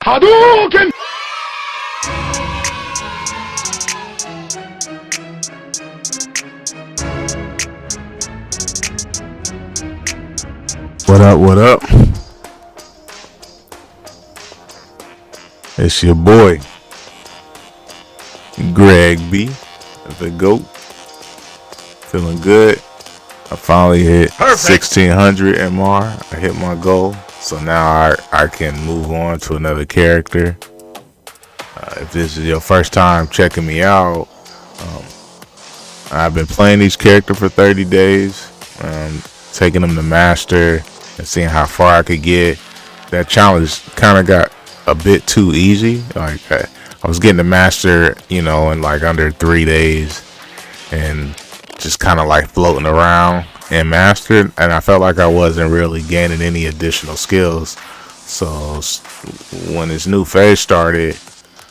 Hadouken! What up, what up? It's your boy, Greg B, the GOAT. Feeling good. I finally hit 1600 MR. I hit my goal. So now I can move on to another character. If this is your first time checking me out, I've been playing each character for 30 days. Taking them to master and seeing how far I could get. That challenge kind of got a bit too easy. Like I was getting to master, in like under 3 days, and just kind of like floating around and mastered. And I felt like I wasn't really gaining any additional skills. So when this new phase started,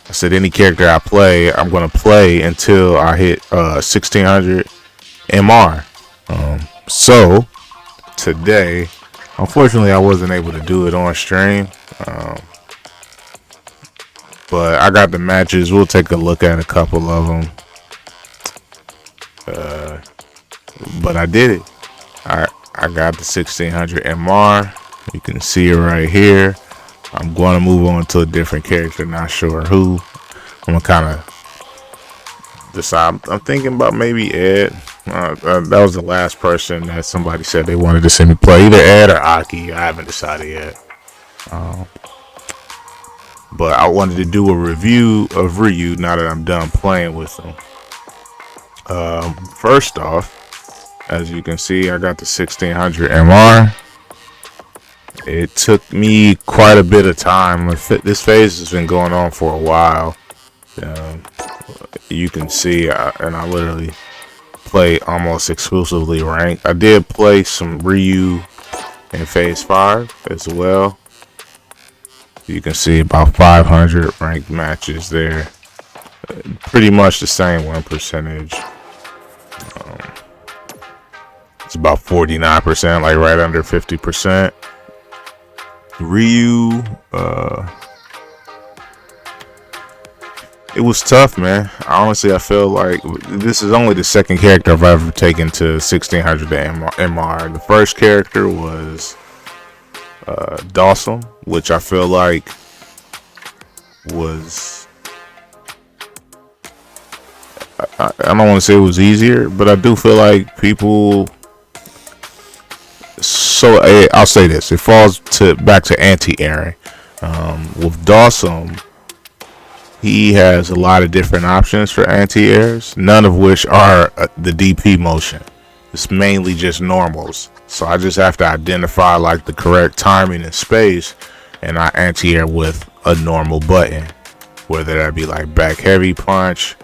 I said any character I play, I'm gonna play until I hit 1600 MR. So today, unfortunately, I wasn't able to do it on stream, but I got the matches. We'll take a look at a couple of them, but I did it. I got the 1600 MR. You can see it right here. I'm going to move on to a different character, not sure who. I'm gonna kind of decide. I'm thinking about maybe Ed. That was the last person that somebody said they wanted to see me play, either Ed or Aki. I haven't decided yet. But I wanted to do a review of Ryu now that I'm done playing with him. First off, as you can see, I got the 1600 MR. It took me quite a bit of time. This phase has been going on for a while. You can see, and I literally play almost exclusively ranked. I did play some Ryu in phase 5 as well. You can see about 500 ranked matches there. Pretty much the same win percentage. It's about 49%, like right under 50%. Ryu, it was tough, man. Honestly, I feel like this is only the second character I've ever taken to 1600 MR. The first character was Dawson, which I feel like was, I don't want to say it was easier, but I do feel like people. So I'll say this: it falls back to anti-airing. With Dawson, he has a lot of different options for anti-airs, none of which are the DP motion. It's mainly just normals. So I just have to identify like the correct timing and space, and I anti-air with a normal button, whether that be like back heavy punch,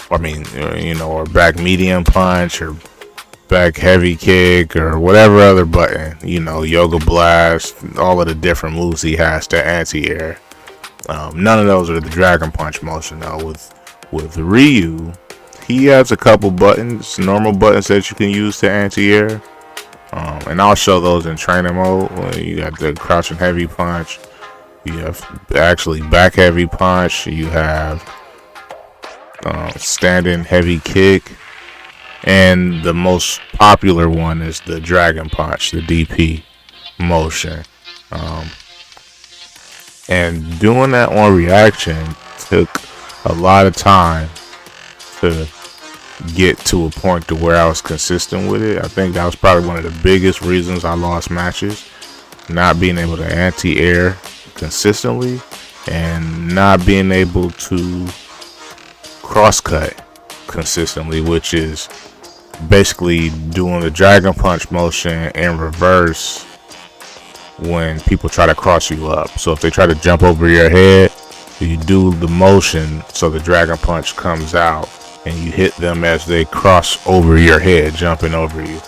or back medium punch, or back heavy kick, or whatever other button, yoga blast, all of the different moves he has to anti-air. None of those are the dragon punch motion though. With Ryu, he has a couple buttons, normal buttons that you can use to anti-air, and I'll show those in trainer mode. You got the crouching heavy punch, you have actually back heavy punch, you have standing heavy kick, and the most popular one is the dragon punch, the DP motion. And doing that on reaction took a lot of time to get to a point to where I was consistent with it. I think that was probably one of the biggest reasons I lost matches, not being able to anti-air consistently and not being able to cross-cut consistently, which is basically doing the dragon punch motion in reverse when people try to cross you up. So if they try to jump over your head, you do the motion so the dragon punch comes out and you hit them as they cross over your head, jumping over you.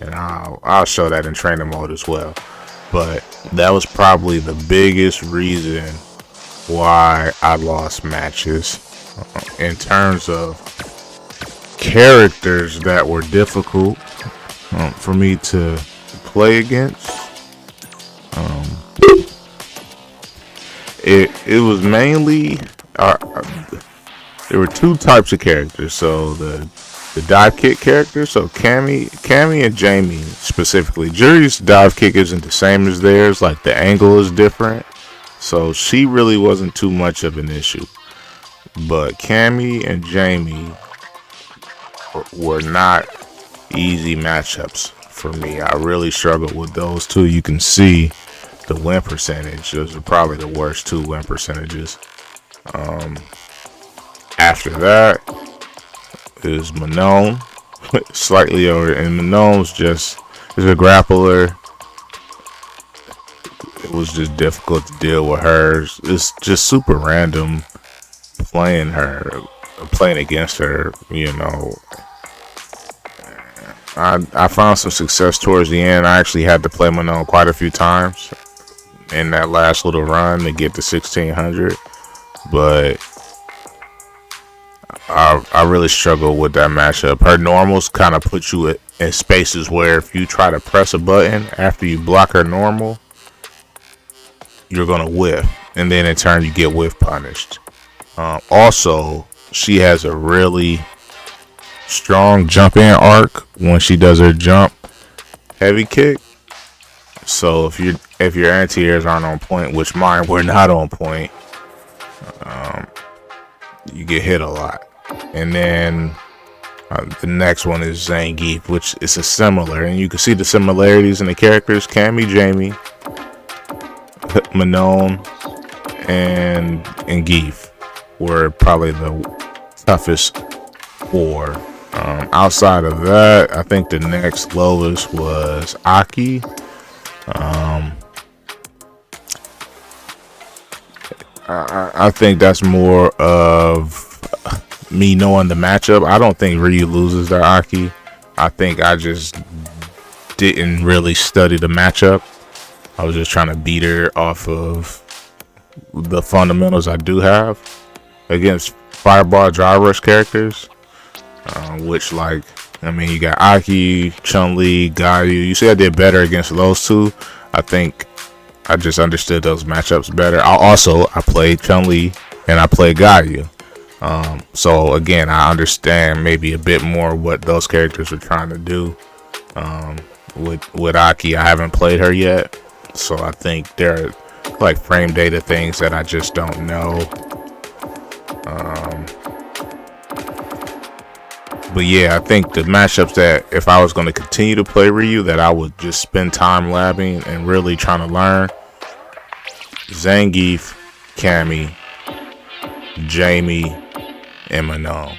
And I'll show that in trainer mode as well. But that was probably the biggest reason why I lost matches. In terms of characters that were difficult for me to play against, It was mainly there were two types of characters. So the dive kick characters, so Cammy and Jamie specifically. Jury's dive kick isn't the same as theirs. Like the angle is different, so she really wasn't too much of an issue. But Cammy and Jamie were not easy matchups for me. I really struggled with those two. You can see the win percentage. Those are probably the worst two win percentages. After that is Manon, slightly over, and Manon's just is a grappler. It was just difficult to deal with her. It's just super random playing against her. I found some success towards the end. I actually had to play Manon quite a few times in that last little run to get to 1600, but I really struggle with that matchup. Her normals kind of put you in spaces where if you try to press a button after you block her normal, you're gonna whiff, and then in turn you get whiff punished. Also, she has a really strong jump in arc when she does her jump heavy kick. So if your anti-airs aren't on point, which mine were not on point, you get hit a lot. And then the next one is Zangief, which is a similar, and you can see the similarities in the characters. Cammy, Jamie, Manon, and Geef were probably the toughest four. Outside of that, I think the next lowest was Aki. I think that's more of me knowing the matchup. I don't think Ryu loses to Aki. I think I just didn't really study the matchup. I was just trying to beat her off of the fundamentals I do have against Fireball Dry Rush characters. Which, you got Aki, Chun-Li, Gayu. You see I did better against those two. I think I just understood those matchups better. I played Chun-Li and I played Gayu. So again, I understand maybe a bit more what those characters are trying to do. With Aki, I haven't played her yet, so I think there are frame data things that I just don't know. But yeah, I think the matchups that if I was going to continue to play Ryu, that I would just spend time labbing and really trying to learn: Zangief, Cammy, Jamie, and Manon.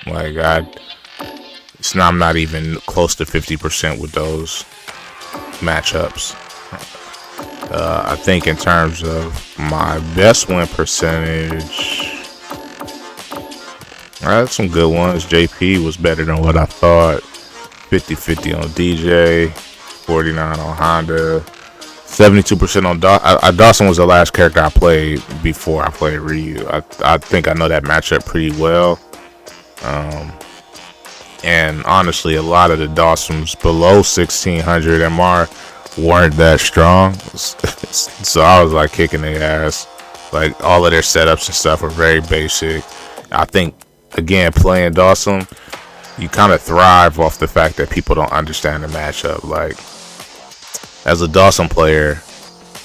I'm not even close to 50% with those matchups. I think in terms of my best win percentage, I had some good ones. JP was better than what I thought. 50-50 on DJ, 49 on Honda, 72% on Dawson. Dawson was the last character I played before I played Ryu. I think I know that matchup pretty well. And honestly, a lot of the Dawsons below 1600 MR weren't that strong. So I was kicking their ass. All of their setups and stuff were very basic. I think, again, playing Dawson, you kind of thrive off the fact that people don't understand the matchup. As a Dawson player,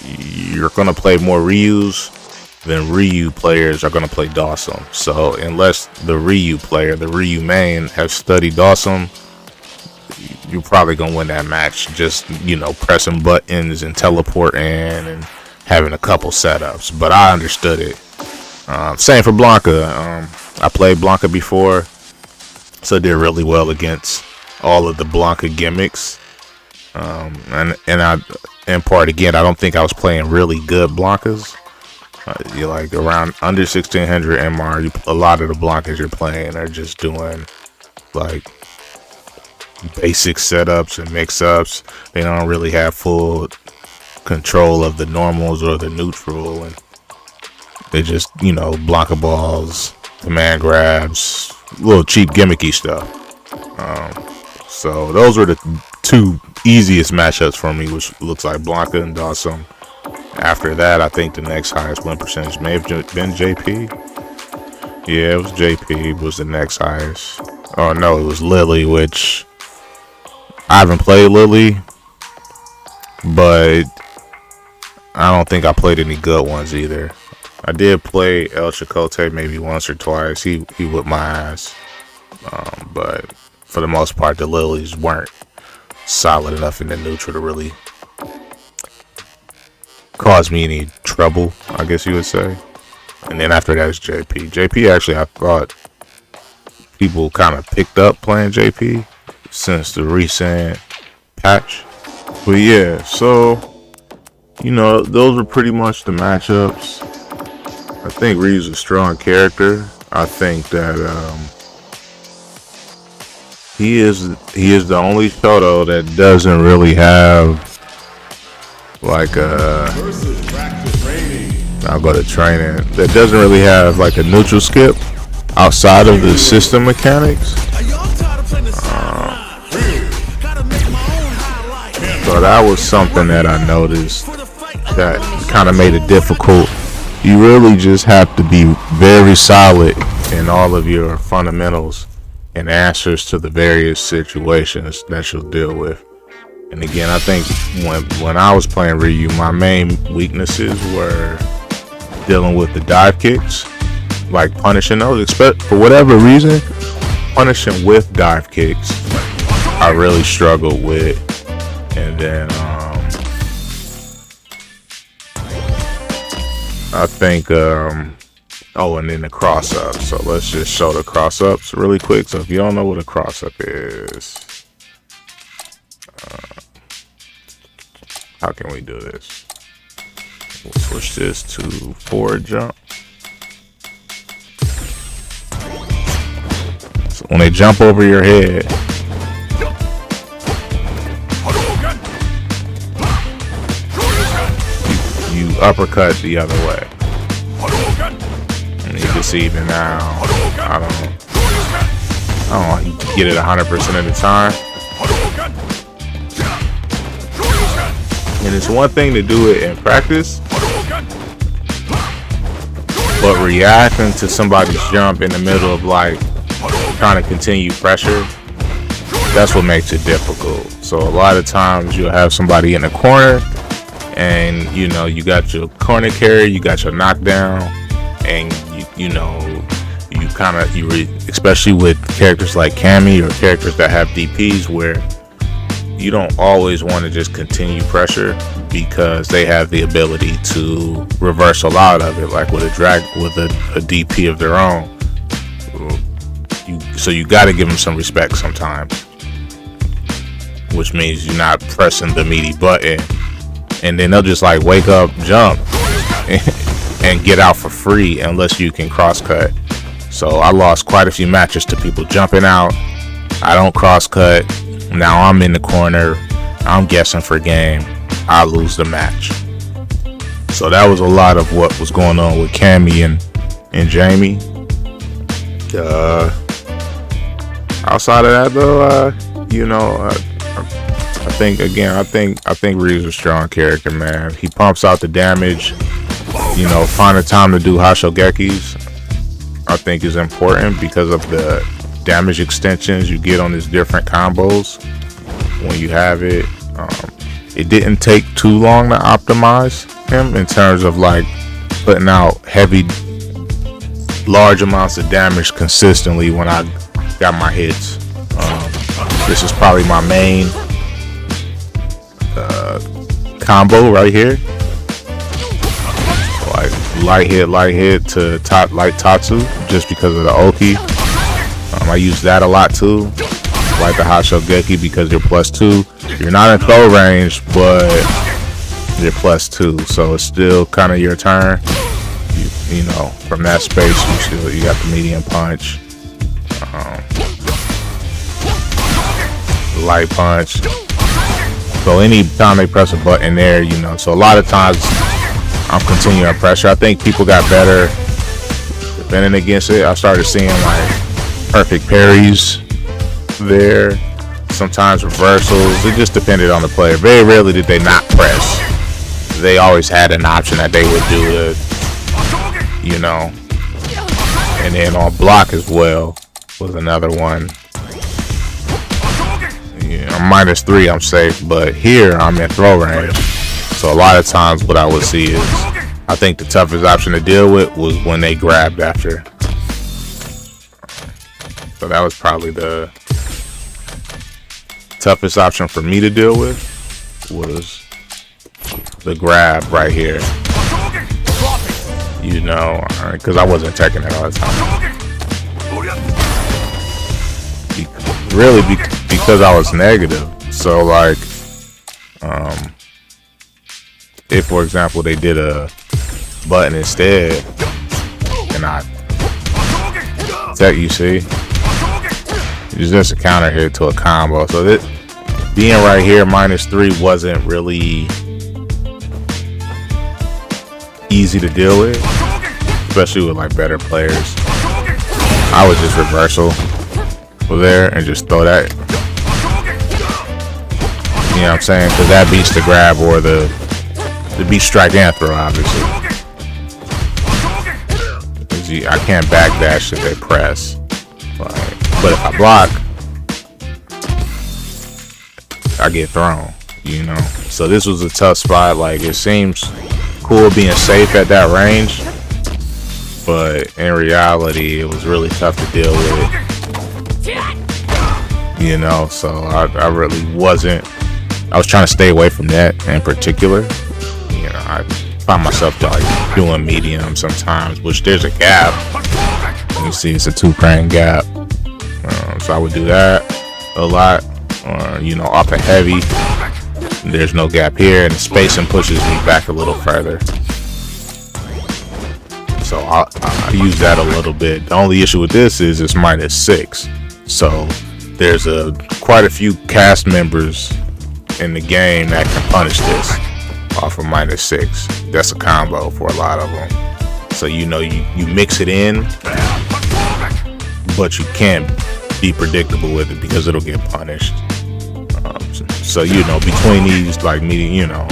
you're going to play more Ryus than Ryu players are going to play Dawson. So unless the Ryu player, the Ryu main, has studied Dawson, you're probably going to win that match just, pressing buttons and teleporting and having a couple setups. But I understood it. Same for Blanca. I played Blanca before, so I did really well against all of the Blanca gimmicks. And I, in part, again, I don't think I was playing really good Blancas. You're around under 1600 MR. A lot of the Blancas you're playing are just doing basic setups and mix-ups. They don't really have full control of the normals or the neutral, and they just, Blanca balls, command grabs, little cheap gimmicky stuff. So those were the two easiest matchups for me, which looks like Blanca and Dawson. After that, I think the next highest win percentage may have been JP. Yeah, it was JP was the next highest. Oh no, it was Lily, which I haven't played Lily, but I don't think I played any good ones either. I did play El Chicote maybe once or twice. He whipped my ass, but for the most part, the Lilies weren't solid enough in the neutral to really cause me any trouble, I guess you would say. And then after that is JP. JP, actually, I thought people kind of picked up playing JP since the recent patch. But yeah, so, you know, those were pretty much the matchups. I think Ryu's a strong character. I think that he is the only Shoto that doesn't really have like I'll go to training, that doesn't really have like a neutral skip outside of the system mechanics. So that was something that I noticed that kind of made it difficult. You really just have to be very solid in all of your fundamentals and answers to the various situations that you'll deal with. And again, I think when I was playing Ryu, my main weaknesses were dealing with the dive kicks, like punishing those. For whatever reason, punishing with dive kicks, I really struggled with. And then I think, oh, and then the cross up. So let's just show the cross ups really quick. So if you don't know what a cross up is, how can we do this? We'll switch this to forward jump. So when they jump over your head, you uppercut the other way. And you can see even now, I don't know, you get it 100% of the time. And it's one thing to do it in practice, but reacting to somebody's jump in the middle of like trying to continue pressure, that's what makes it difficult. So a lot of times you'll have somebody in the corner and you know you got your corner carry, you got your knockdown, and especially with characters like Cammy or characters that have DPs where you don't always want to just continue pressure because they have the ability to reverse a lot of it, like with a DP of their own. So you got to give them some respect sometimes, which means you're not pressing the meaty button, and then they'll just like wake up, jump, and get out for free unless you can cross cut. So I lost quite a few matches to people jumping out. I don't cross cut. Now I'm in the corner, I'm guessing for game, I lose the match. So that was a lot of what was going on with Cammy and Jamie. Outside of that though, I think Ryu's a strong character, man. He pumps out the damage. Find a time to do Hashogekis, I think is important because of the damage extensions you get on his different combos when you have it. It didn't take too long to optimize him in terms of like putting out large amounts of damage consistently when I got my hits. This is probably my main combo right here, like light hit to light Tatsu, just because of the Oki. I use that a lot too, like the Hashogeki, because you're +2. You're not in throw range, but you're +2, so it's still kind of your turn. From that space, you got the medium punch, light punch. So anytime they press a button there, so a lot of times I'm continuing pressure. I think people got better defending against it. I started seeing like perfect parries there, sometimes reversals. It just depended on the player. Very rarely did they not press. they always had an option that they would do it, you know. And then on block as well was another one. Yeah, -3, I'm safe, but here I'm in throw range. So a lot of times what I would see is, I think the toughest option to deal with was when they grabbed after. So that was probably the toughest option for me to deal with, was the grab right here. You know, because I wasn't taking it all the time. Really, because I was negative. So like, if for example they did a button instead, and I tech, you see, it's just a counter hit to a combo. So that being right here -3 wasn't really easy to deal with, especially with like better players. I would just reversal there and just throw that. You know what I'm saying? Because that beats the grab or the beat strike and throw, obviously. I can't backdash if they press. But if I block, I get thrown, you know. So this was a tough spot. Like, it seems cool being safe at that range, but in reality it was really tough to deal with, you know. So I really wasn't, I was trying to stay away from that in particular. You know, I find myself like doing medium sometimes, which there's a gap. You see, it's a 2-crane gap. So I would do that a lot. You know, off a heavy, there's no gap here, and the spacing pushes me back a little further. So I use that a little bit. The only issue with this is it's -6. So there's quite a few cast members in the game that can punish this off of -6. That's a combo for a lot of them. So you know, you mix it in, but you can't be predictable with it because it'll get punished. So you know, between these, like medium, you know,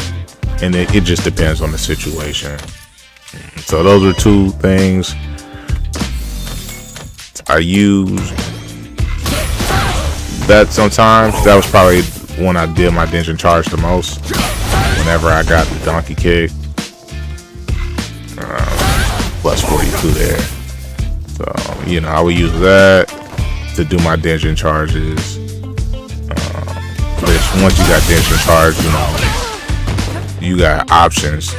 and it just depends on the situation. So those are two things I use. That sometimes, that was probably when I did my Denshin charge the most, whenever I got the donkey kick. +42 there. So, you know, I would use that to do my Denshin charges. Which, once you got Denshin charge, you know, you got options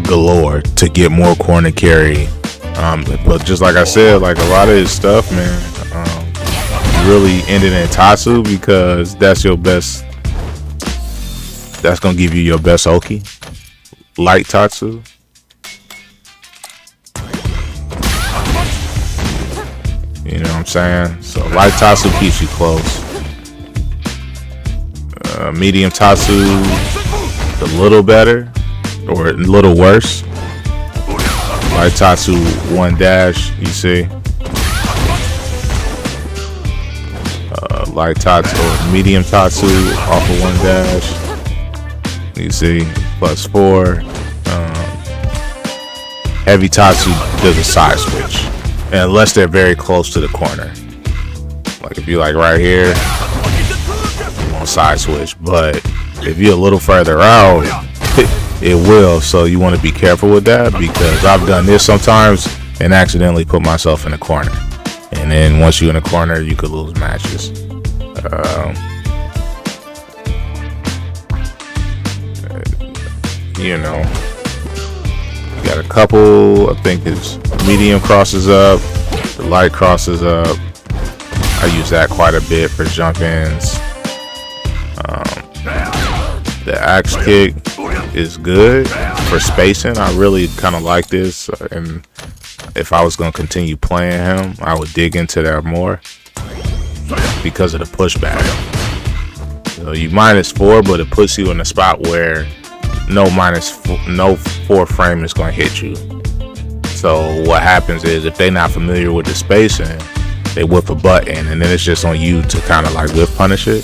galore to get more corner carry. But just like I said, like a lot of this stuff, man, really ended in Tatsu, because that's your best, that's gonna give you your best Oki. Light Tatsu. You know what I'm saying? So light Tatsu keeps you close. Medium Tatsu, a little better or a little worse. Light Tatsu 1 dash, you see. Light Tatsu or medium Tatsu off of 1 dash, you see, +4. Heavy Tatsu does a side switch, and unless they're very close to the corner. Like if you like right here, you want side switch, but if you're a little further out, it will. So you want to be careful with that, because I've done this sometimes and accidentally put myself in a corner, and then once you're in a corner, you could lose matches. You know, you got a couple, I think it's medium crosses up, the light crosses up. I use that quite a bit for jump ins. The axe kick is good for spacing. I really kind of like this, and if I was going to continue playing him, I would dig into that more because of the pushback. So you -4, but it puts you in a spot where no 4 frame is going to hit you. So what happens is, if they're not familiar with the spacing, they whip a button, and then it's just on you to kind of like whip punish it.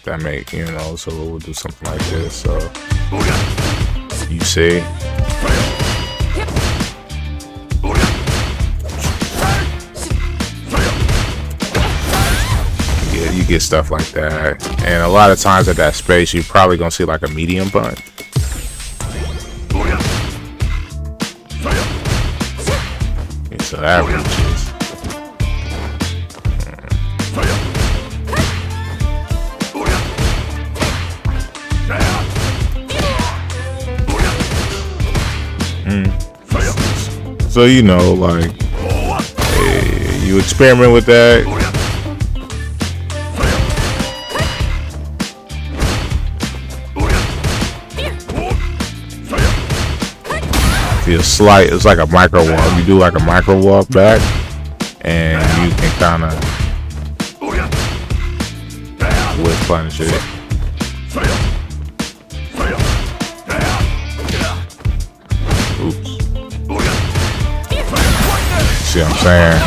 That make, you know, so we'll do something like this. So you see, yeah, you get stuff like that. And a lot of times at that space, you're probably gonna see like a medium punch. Yeah, so that reaches. So, you know, like, you experiment with that. Feel slight, it's like a micro walk. You do like a micro walk back, and you can kind of whip punish it. Oops. See what I'm saying?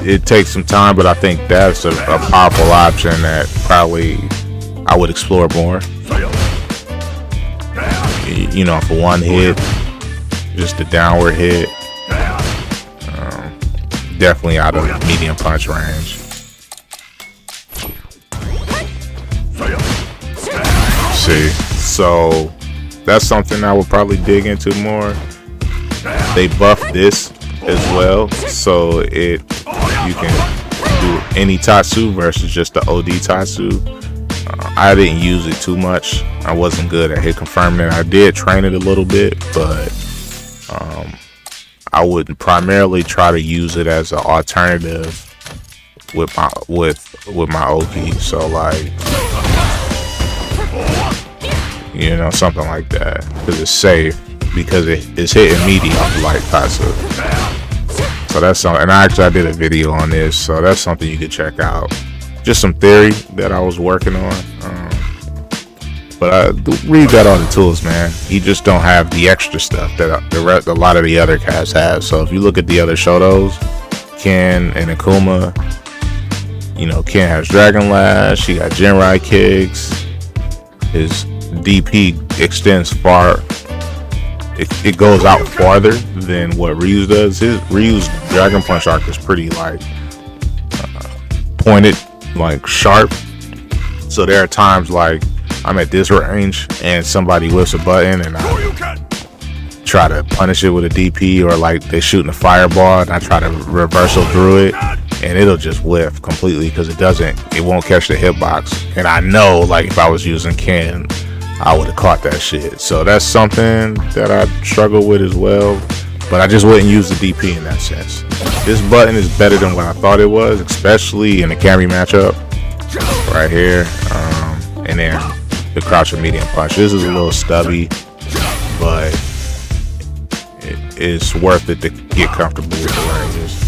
It takes some time, but I think that's a powerful option that probably I would explore more. You know, for one hit, just the downward hit, definitely out of medium punch range. See, so that's something I would probably dig into more. They buffed this as well, so you can do any Tatsu versus just the OD Tatsu. I didn't use it too much. I wasn't good at hit confirming. I did train it a little bit, but I would primarily try to use it as an alternative with my OP. So like, you know, something like that, because it's safe, because it's hitting medium like Tatsu. So that's something, and I did a video on this, so that's something you could check out. Just some theory that I was working on. But Ryu got all the tools, man. He just don't have the extra stuff that a lot of the other cats have. So if you look at the other Shotos, Ken and Akuma, you know, Ken has Dragon Lash, he got Jinrai kicks, his DP extends far. It goes out farther than what Ryu's does. Ryu's Dragon Punch arc is pretty like pointed, like sharp. So there are times like I'm at this range and somebody whips a button and I try to punish it with a DP, or like they're shooting a fireball and I try to reversal through it, and it'll just whiff completely because it won't catch the hitbox. And I know, like, if I was using Ken, I would have caught that shit. So that's something that I struggle with as well, but I just wouldn't use the DP in that sense. This button is better than what I thought it was, especially in the Camry matchup right here. And then the crouch and medium punch. This is a little stubby, but it's worth it to get comfortable with the ranges.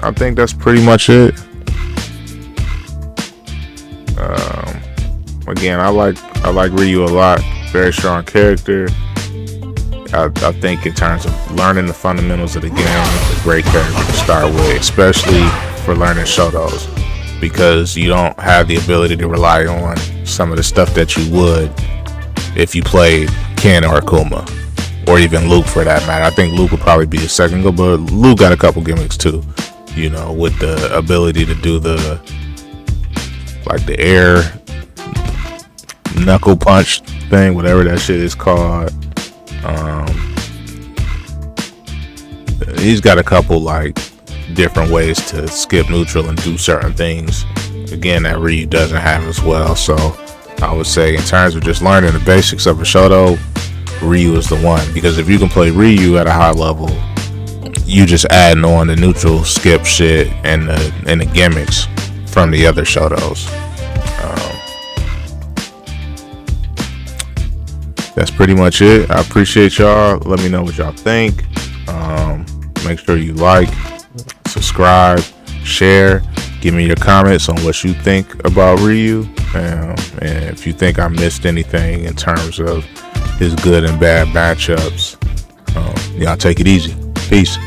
I think that's pretty much it. Again, I like Ryu a lot. Very strong character. I think in terms of learning the fundamentals of the game, it's a great character to start with, especially for learning Shotos, because you don't have the ability to rely on some of the stuff that you would if you played Ken or Akuma, or even Luke for that matter. I think Luke would probably be a second go, but Luke got a couple gimmicks too, you know, with the ability to do the air knuckle punch thing, whatever that shit is called. He's got a couple like different ways to skip neutral and do certain things, again, that Ryu doesn't have as well. So I would say in terms of just learning the basics of a Shoto, Ryu is the one, because if you can play Ryu at a high level, you just adding on the neutral skip shit and the gimmicks from the other Shotos. That's pretty much it. I appreciate y'all. Let me know what y'all think. Make sure you like, subscribe, share. Give me your comments on what you think about Ryu, and if you think I missed anything in terms of his good and bad matchups. Y'all take it easy. Peace.